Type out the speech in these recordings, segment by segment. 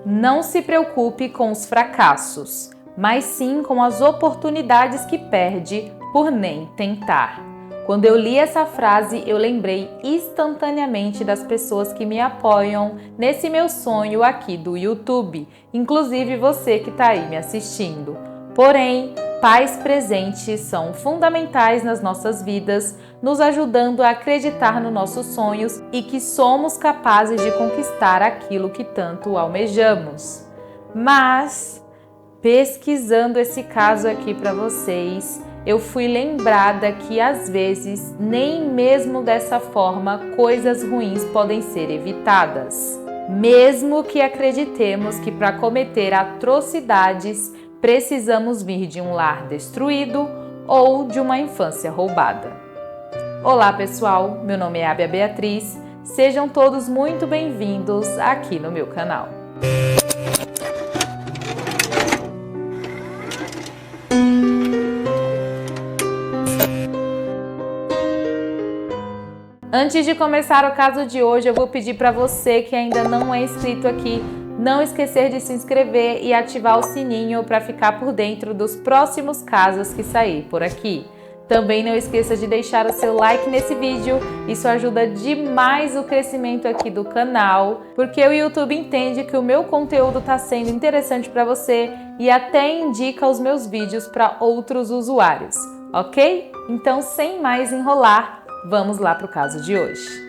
Não se preocupe com os fracassos, mas sim com as oportunidades que perde por nem tentar. Quando eu li essa frase, eu lembrei instantaneamente das pessoas que me apoiam nesse meu sonho aqui do YouTube, inclusive você que está aí me assistindo. Porém, pais presentes são fundamentais nas nossas vidas, nos ajudando a acreditar nos nossos sonhos e que somos capazes de conquistar aquilo que tanto almejamos. Mas, pesquisando esse caso aqui para vocês, eu fui lembrada que às vezes, nem mesmo dessa forma, coisas ruins podem ser evitadas. Mesmo que acreditemos que para cometer atrocidades, precisamos vir de um lar destruído ou de uma infância roubada. Olá pessoal, meu nome é Ábia Beatriz, sejam todos muito bem-vindos aqui no meu canal. Antes de começar o caso de hoje, eu vou pedir para você que ainda não é inscrito aqui, não esquecer de se inscrever e ativar o sininho para ficar por dentro dos próximos casos que sair por aqui. Também não esqueça de deixar o seu like nesse vídeo, isso ajuda demais o crescimento aqui do canal, porque o YouTube entende que o meu conteúdo está sendo interessante para você e até indica os meus vídeos para outros usuários, ok? Então, sem mais enrolar, vamos lá para o caso de hoje.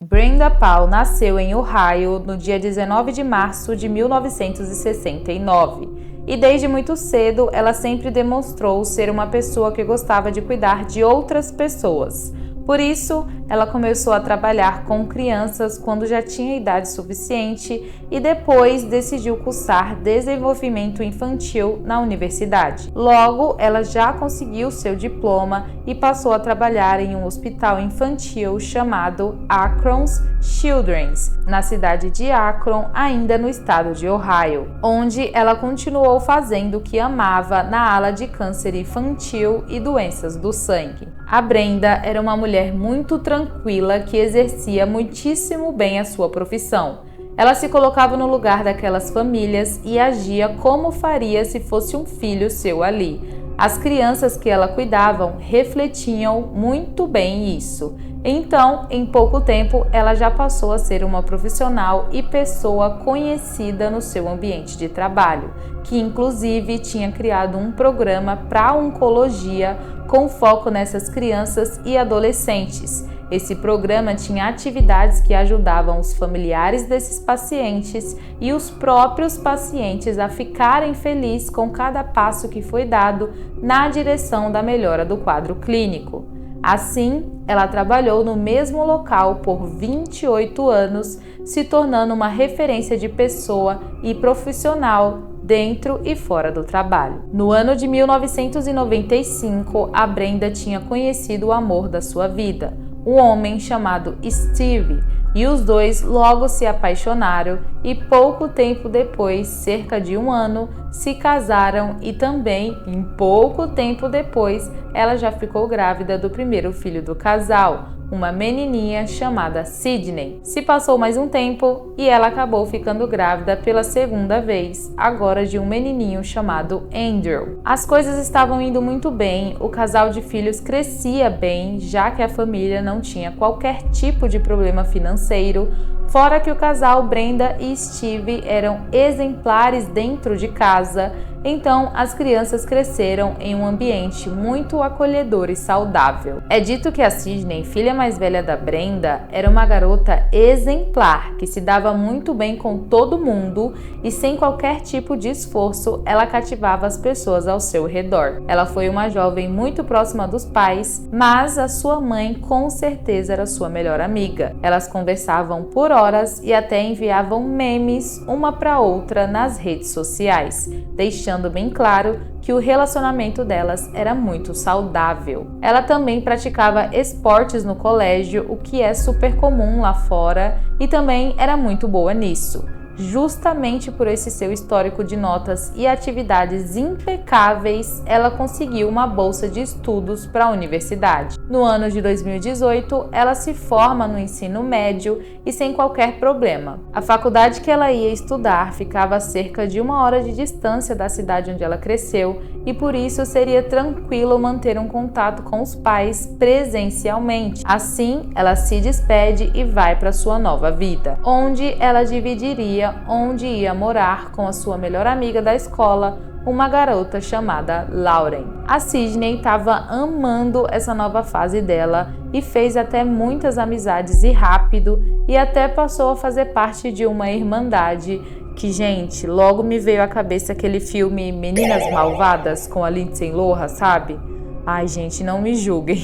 Brenda Paul nasceu em Ohio no dia 19 de março de 1969 e desde muito cedo ela sempre demonstrou ser uma pessoa que gostava de cuidar de outras pessoas. Por isso, ela começou a trabalhar com crianças quando já tinha idade suficiente e depois decidiu cursar desenvolvimento infantil na universidade. Logo, ela já conseguiu seu diploma e passou a trabalhar em um hospital infantil chamado Akron's Children's, na cidade de Akron, ainda no estado de Ohio, onde ela continuou fazendo o que amava na ala de câncer infantil e doenças do sangue. A Brenda era uma mulher muito tranquila que exercia muitíssimo bem a sua profissão. Ela se colocava no lugar daquelas famílias e agia como faria se fosse um filho seu ali. As crianças que ela cuidava refletiam muito bem isso. Então, em pouco tempo, ela já passou a ser uma profissional e pessoa conhecida no seu ambiente de trabalho, que inclusive tinha criado um programa para oncologia com foco nessas crianças e adolescentes. Esse programa tinha atividades que ajudavam os familiares desses pacientes e os próprios pacientes a ficarem felizes com cada passo que foi dado na direção da melhora do quadro clínico. Assim, ela trabalhou no mesmo local por 28 anos, se tornando uma referência de pessoa e profissional dentro e fora do trabalho. No ano de 1995, a Brenda tinha conhecido o amor da sua vida, um homem chamado Steve, e os dois logo se apaixonaram e pouco tempo depois, cerca de um ano, se casaram e também, em pouco tempo depois, ela já ficou grávida do primeiro filho do casal, uma menininha chamada Sydney. Se passou mais um tempo e ela acabou ficando grávida pela segunda vez, agora de um menininho chamado Andrew. As coisas estavam indo muito bem, o casal de filhos crescia bem, já que a família não tinha qualquer tipo de problema financeiro, fora que o casal Brenda e Steve eram exemplares dentro de casa, então as crianças cresceram em um ambiente muito acolhedor e saudável. É dito que a Sydney, filha mais velha da Brenda, era uma garota exemplar, que se dava muito bem com todo mundo e sem qualquer tipo de esforço, ela cativava as pessoas ao seu redor. Ela foi uma jovem muito próxima dos pais, mas a sua mãe com certeza era sua melhor amiga. Elas conversavam por horas e até enviavam memes uma para outra nas redes sociais, deixando bem claro que o relacionamento delas era muito saudável. Ela também praticava esportes no colégio, o que é super comum lá fora, e também era muito boa nisso. justamente por esse seu histórico de notas e atividades impecáveis, ela conseguiu uma bolsa de estudos para a universidade. No ano de 2018, ela se forma no ensino médio e sem qualquer problema. A faculdade que ela ia estudar ficava a cerca de 1 hora de distância da cidade onde ela cresceu e por isso seria tranquilo manter um contato com os pais presencialmente. Assim, ela se despede e vai para sua nova vida, onde ela dividiria onde ia morar com a sua melhor amiga da escola, uma garota chamada Lauren. A Sydney estava amando essa nova fase dela e fez até muitas amizades e rápido, e até passou a fazer parte de uma irmandade que, gente, logo me veio à cabeça aquele filme Meninas Malvadas com a Lindsay Lohan, sabe? Ai, gente, não me julguem.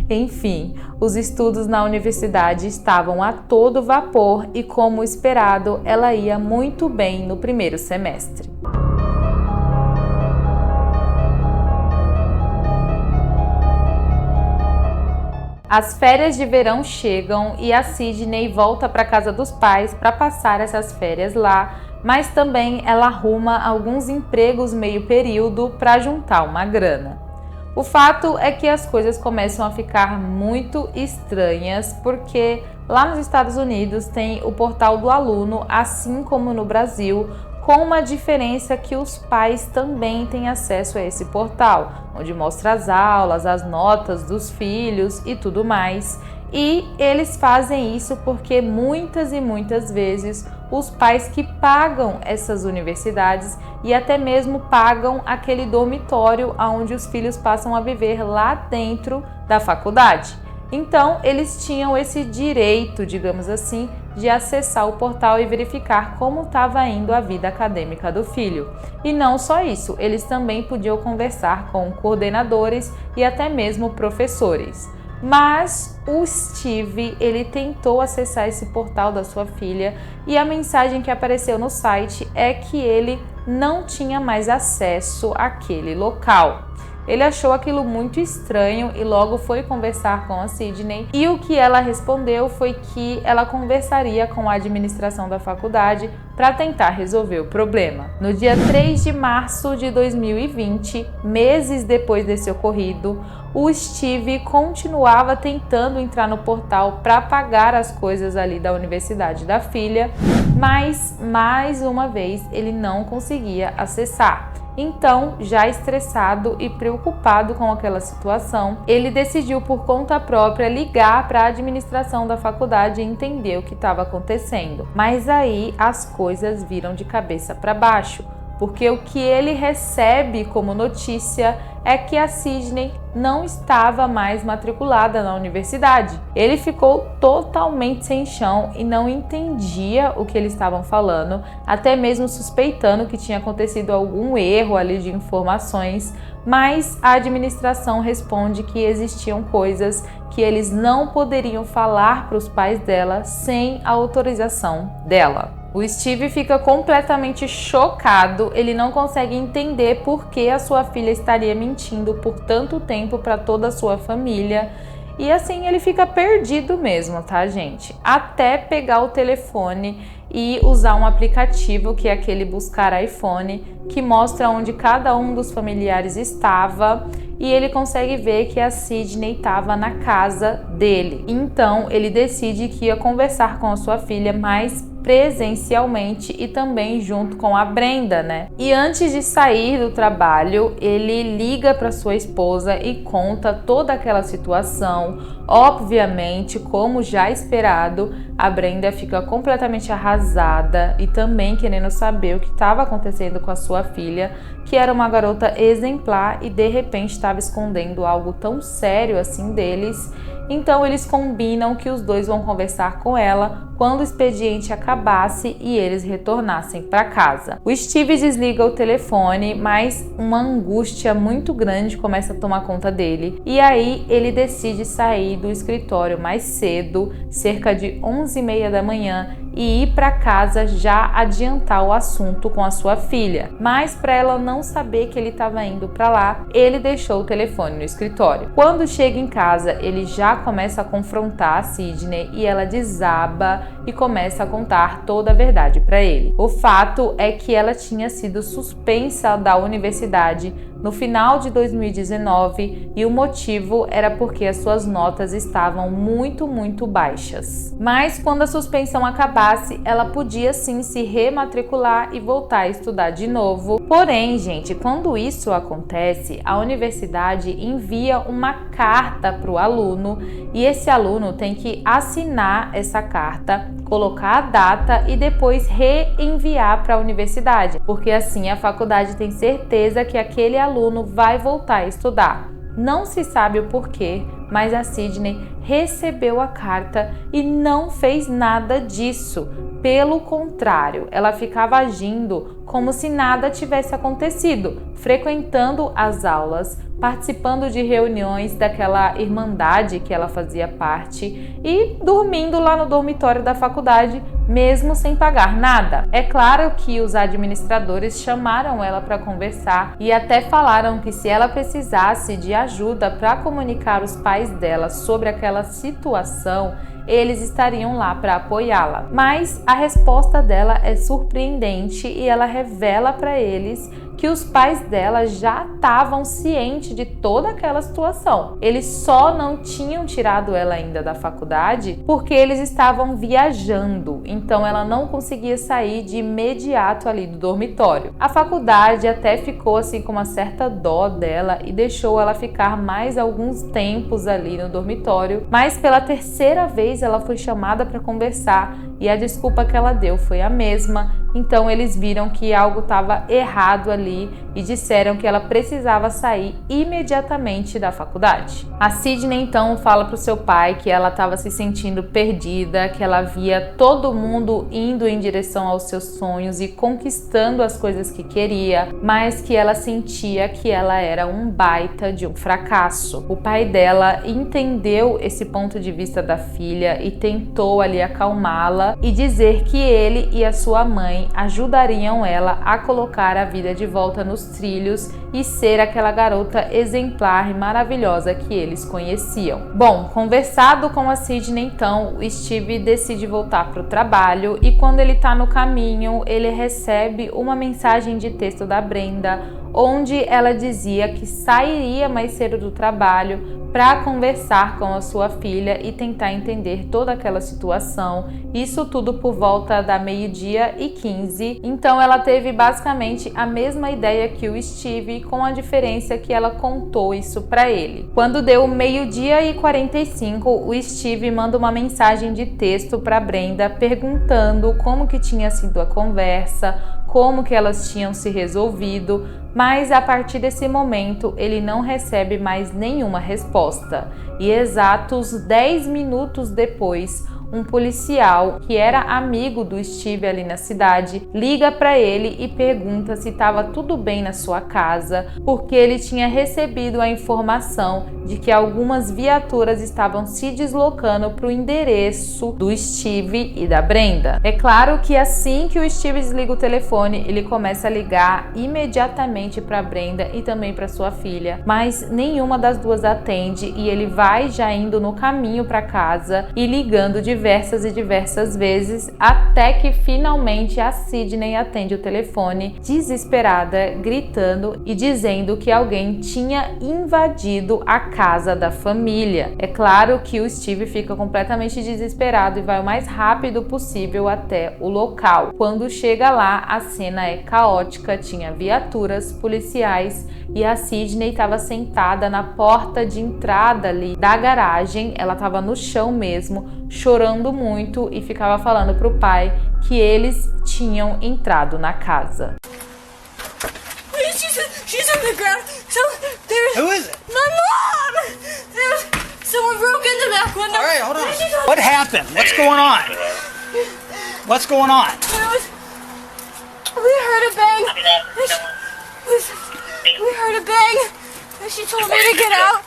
Enfim, os estudos na universidade estavam a todo vapor e, como esperado, ela ia muito bem no primeiro semestre. As férias de verão chegam e a Sydney volta para a casa dos pais para passar essas férias lá, mas também ela arruma alguns empregos meio período para juntar uma grana. O fato é que as coisas começam a ficar muito estranhas, porque lá nos Estados Unidos tem o portal do aluno, assim como no Brasil, com uma diferença que os pais também têm acesso a esse portal, onde mostra as aulas, as notas dos filhos e tudo mais. E eles fazem isso porque muitas e muitas vezes os pais que pagam essas universidades e até mesmo pagam aquele dormitório onde os filhos passam a viver lá dentro da faculdade. Então, eles tinham esse direito, digamos assim, de acessar o portal e verificar como estava indo a vida acadêmica do filho. E não só isso, eles também podiam conversar com coordenadores e até mesmo professores. Mas o Steve, ele tentou acessar esse portal da sua filha e a mensagem que apareceu no site é que ele não tinha mais acesso àquele local. Ele achou aquilo muito estranho e logo foi conversar com a Sydney, e o que ela respondeu foi que ela conversaria com a administração da faculdade para tentar resolver o problema. No dia 3 de março de 2020, meses depois desse ocorrido, o Steve continuava tentando entrar no portal para pagar as coisas ali da universidade da filha, mas mais uma vez ele não conseguia acessar. Então, já estressado e preocupado com aquela situação, ele decidiu por conta própria ligar para a administração da faculdade e entender o que estava acontecendo. Mas aí as coisas viram de cabeça para baixo, porque o que ele recebe como notícia é que a Sydney não estava mais matriculada na universidade. Ele ficou totalmente sem chão e não entendia o que eles estavam falando, até mesmo suspeitando que tinha acontecido algum erro ali de informações, mas a administração responde que existiam coisas que eles não poderiam falar para os pais dela sem a autorização dela. O Steve fica completamente chocado, ele não consegue entender por que a sua filha estaria mentindo por tanto tempo para toda a sua família. E assim ele fica perdido mesmo, tá, gente? Até pegar o telefone e usar um aplicativo que é aquele Buscar iPhone, que mostra onde cada um dos familiares estava, e ele consegue ver que a Sydney estava na casa dele. Então ele decide que ia conversar com a sua filha mais presencialmente e também junto com a Brenda, né? E antes de sair do trabalho, ele liga para sua esposa e conta toda aquela situação. Obviamente, como já esperado, a Brenda fica completamente arrasada e também querendo saber o que estava acontecendo com a sua filha, que era uma garota exemplar e de repente estava escondendo algo tão sério assim deles. Então eles combinam que os dois vão conversar com ela quando o expediente acabasse e eles retornassem para casa. O Steve desliga o telefone, mas uma angústia muito grande começa a tomar conta dele. E aí ele decide sair do escritório mais cedo, cerca de 11h30 da manhã, e ir para casa já adiantar o assunto com a sua filha. Mas para ela não saber que ele estava indo para lá, ele deixou o telefone no escritório. Quando chega em casa, ele já começa a confrontar a Sydney e ela desaba e começa a contar toda a verdade para ele. O fato é que ela tinha sido suspensa da universidade no final de 2019 e o motivo era porque as suas notas estavam muito baixas. Mas quando a suspensão acabasse, ela podia sim se rematricular e voltar a estudar de novo. Porém, gente, quando isso acontece, a universidade envia uma carta para o aluno e esse aluno tem que assinar essa carta, colocar a data e depois reenviar para a universidade, porque assim a faculdade tem certeza que aquele aluno vai voltar a estudar. Não se sabe o porquê, mas a Sydney recebeu a carta e não fez nada disso. Pelo contrário, ela ficava agindo como se nada tivesse acontecido, frequentando as aulas, participando de reuniões daquela irmandade que ela fazia parte e dormindo lá no dormitório da faculdade, mesmo sem pagar nada. É claro que os administradores chamaram ela para conversar e até falaram que se ela precisasse de ajuda para comunicar os pais dela sobre aquela situação, eles estariam lá para apoiá-la. Mas a resposta dela é surpreendente e ela revela para eles que os pais dela já estavam cientes de toda aquela situação. Eles só não tinham tirado ela ainda da faculdade porque eles estavam viajando, então ela não conseguia sair de imediato ali do dormitório. A faculdade até ficou assim com uma certa dó dela e deixou ela ficar mais alguns tempos ali no dormitório, mas pela terceira vez ela foi chamada para conversar e a desculpa que ela deu foi a mesma. Então eles viram que algo estava errado ali e disseram que ela precisava sair imediatamente da faculdade. A Sydney então fala para o seu pai que ela estava se sentindo perdida, que ela via todo mundo indo em direção aos seus sonhos e conquistando as coisas que queria, mas que ela sentia que ela era um baita de um fracasso. O pai dela entendeu esse ponto de vista da filha e tentou ali acalmá-la e dizer que ele e a sua mãe ajudariam ela a colocar a vida de volta nos trilhos e ser aquela garota exemplar e maravilhosa que eles conheciam. Bom, conversado com a Sydney, então, o Steve decide voltar para o trabalho e quando ele está no caminho, ele recebe uma mensagem de texto da Brenda, onde ela dizia que sairia mais cedo do trabalho para conversar com a sua filha e tentar entender toda aquela situação. Isso tudo por volta da 12h15. Então ela teve basicamente a mesma ideia que o Steve, com a diferença que ela contou isso para ele. Quando deu 12h45, o Steve manda uma mensagem de texto para Brenda perguntando como que tinha sido a conversa, como que elas tinham se resolvido, mas a partir desse momento ele não recebe mais nenhuma resposta. E exatos 10 minutos depois, um policial que era amigo do Steve ali na cidade liga para ele e pergunta se estava tudo bem na sua casa, porque ele tinha recebido a informação de que algumas viaturas estavam se deslocando para o endereço do Steve e da Brenda. É claro que assim que o Steve desliga o telefone, ele começa a ligar imediatamente para Brenda e também para sua filha, mas nenhuma das duas atende e ele vai já indo no caminho para casa e ligando diversas vezes, até que finalmente a Sydney atende o telefone, desesperada, gritando e dizendo que alguém tinha invadido a casa da família. É claro que o Steve fica completamente desesperado e vai o mais rápido possível até o local. Quando chega lá, a cena é caótica, tinha viaturas policiais e a Sydney estava sentada na porta de entrada ali da garagem, ela estava no chão mesmo, chorando muito e ficava falando pro pai que eles tinham entrado na casa. She's on the ground. Who is it? My mom! Someone broke in the back window. All right, hold on. What happened? What's going on? What's going on? We heard a bang. We heard a bang. And she told me to get out.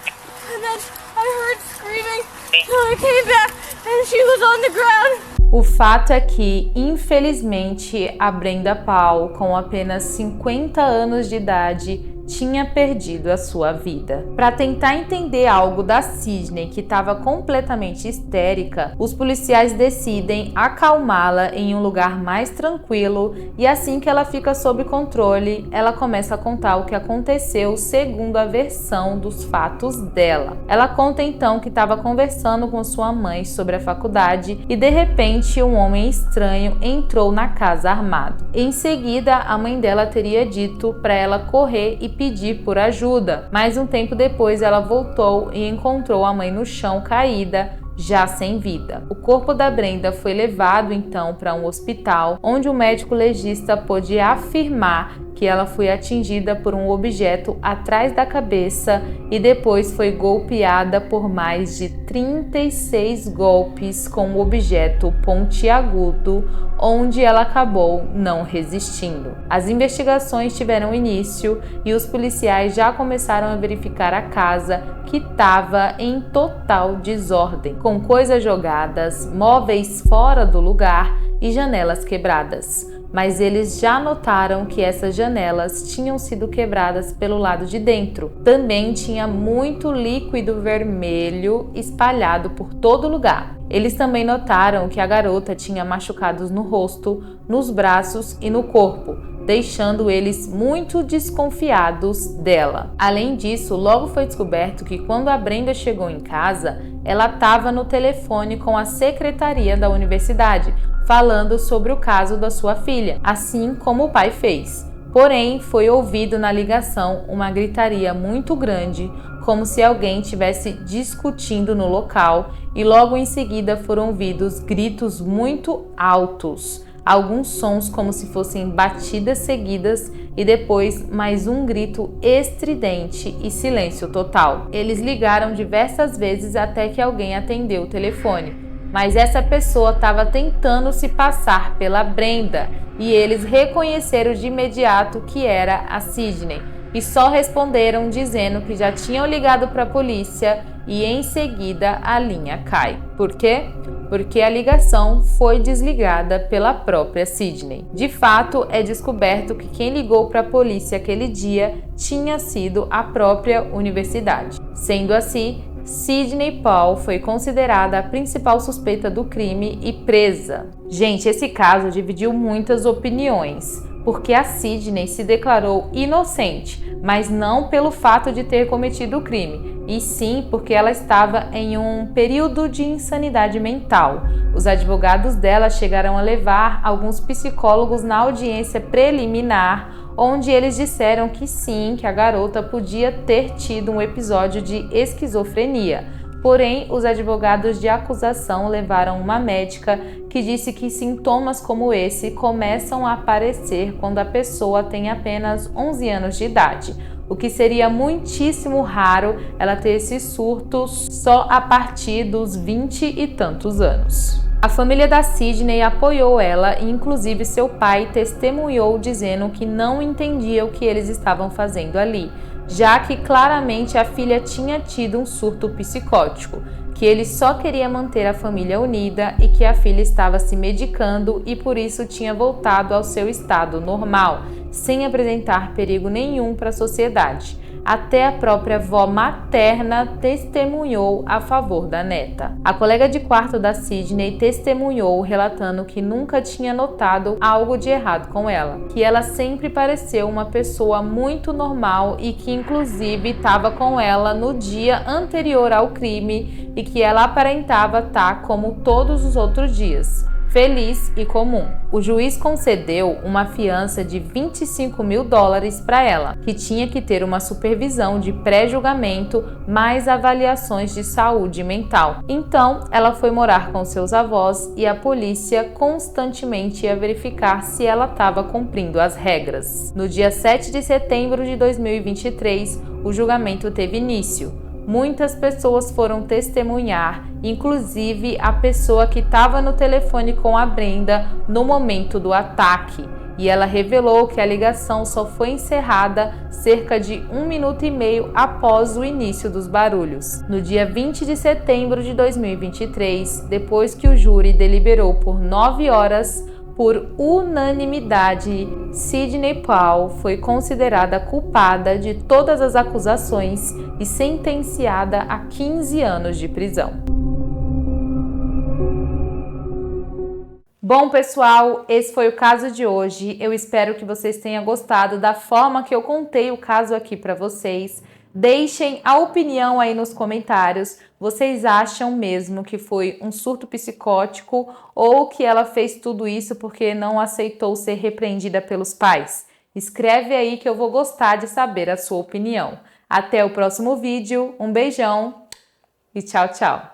And then I heard screaming. So I came back and she was on the ground. O fato é que, infelizmente, a Brenda Paul, com apenas 50 anos de idade, tinha perdido a sua vida. Para tentar entender algo da Sidney, que estava completamente histérica, os policiais decidem acalmá-la em um lugar mais tranquilo e assim que ela fica sob controle, ela começa a contar o que aconteceu segundo a versão dos fatos dela. Ela conta então que estava conversando com sua mãe sobre a faculdade e de repente um homem estranho entrou na casa armado. Em seguida, a mãe dela teria dito para ela correr e pedir por ajuda, mas um tempo depois ela voltou e encontrou a mãe no chão caída, já sem vida. O corpo da Brenda foi levado então para um hospital, onde o médico legista pôde afirmar que ela foi atingida por um objeto atrás da cabeça e depois foi golpeada por mais de 36 golpes com um objeto pontiagudo, onde ela acabou não resistindo. As investigações tiveram início e os policiais já começaram a verificar a casa, que estava em total desordem, com coisas jogadas, móveis fora do lugar e janelas quebradas. Mas eles já notaram que essas janelas tinham sido quebradas pelo lado de dentro. Também tinha muito líquido vermelho espalhado por todo lugar. Eles também notaram que a garota tinha machucados no rosto, nos braços e no corpo, deixando eles muito desconfiados dela. Além disso, logo foi descoberto que quando a Brenda chegou em casa, ela estava no telefone com a secretaria da universidade, falando sobre o caso da sua filha, assim como o pai fez. Porém, foi ouvido na ligação uma gritaria muito grande, como se alguém estivesse discutindo no local, e logo em seguida foram ouvidos gritos muito altos, alguns sons como se fossem batidas seguidas e depois mais um grito estridente e silêncio total. Eles ligaram diversas vezes até que alguém atendeu o telefone, mas essa pessoa estava tentando se passar pela Brenda e eles reconheceram de imediato que era a Sidney e só responderam dizendo que já tinham ligado para a polícia e em seguida a linha cai. Por quê? Porque a ligação foi desligada pela própria Sidney. De fato, é descoberto que quem ligou para a polícia aquele dia tinha sido a própria universidade. Sendo assim, Sidney Paul foi considerada a principal suspeita do crime e presa. Gente, esse caso dividiu muitas opiniões, porque a Sidney se declarou inocente, mas não pelo fato de ter cometido o crime, e sim porque ela estava em um período de insanidade mental. Os advogados dela chegaram a levar alguns psicólogos na audiência preliminar, onde eles disseram que sim, que a garota podia ter tido um episódio de esquizofrenia. Porém, os advogados de acusação levaram uma médica que disse que sintomas como esse começam a aparecer quando a pessoa tem apenas 11 anos de idade, o que seria muitíssimo raro ela ter esses surtos só a partir dos 20 e tantos anos. A família da Sidney apoiou ela e inclusive seu pai testemunhou dizendo que não entendia o que eles estavam fazendo ali, já que claramente a filha tinha tido um surto psicótico, que ele só queria manter a família unida e que a filha estava se medicando e por isso tinha voltado ao seu estado normal, sem apresentar perigo nenhum para a sociedade. Até a própria avó materna testemunhou a favor da neta. A colega de quarto da Sidney testemunhou, relatando que nunca tinha notado algo de errado com ela, que ela sempre pareceu uma pessoa muito normal e que inclusive estava com ela no dia anterior ao crime e que ela aparentava estar como todos os outros dias, feliz e comum. O juiz concedeu uma fiança de $25 mil para ela, que tinha que ter uma supervisão de pré-julgamento mais avaliações de saúde mental. Então, ela foi morar com seus avós e a polícia constantemente ia verificar se ela estava cumprindo as regras. No dia 7 de setembro de 2023, o julgamento teve início. Muitas pessoas foram testemunhar, inclusive a pessoa que estava no telefone com a Brenda no momento do ataque, e ela revelou que a ligação só foi encerrada cerca de 1 minuto e meio após o início dos barulhos. No dia 20 de setembro de 2023, depois que o júri deliberou por 9 horas, Por unanimidade, Sidney Powell foi considerada culpada de todas as acusações e sentenciada a 15 anos de prisão. Bom, pessoal, esse foi o caso de hoje. Eu espero que vocês tenham gostado da forma que eu contei o caso aqui para vocês. Deixem a opinião aí nos comentários. Vocês acham mesmo que foi um surto psicótico ou que ela fez tudo isso porque não aceitou ser repreendida pelos pais? Escreve aí que eu vou gostar de saber a sua opinião. Até o próximo vídeo, um beijão e tchau, tchau!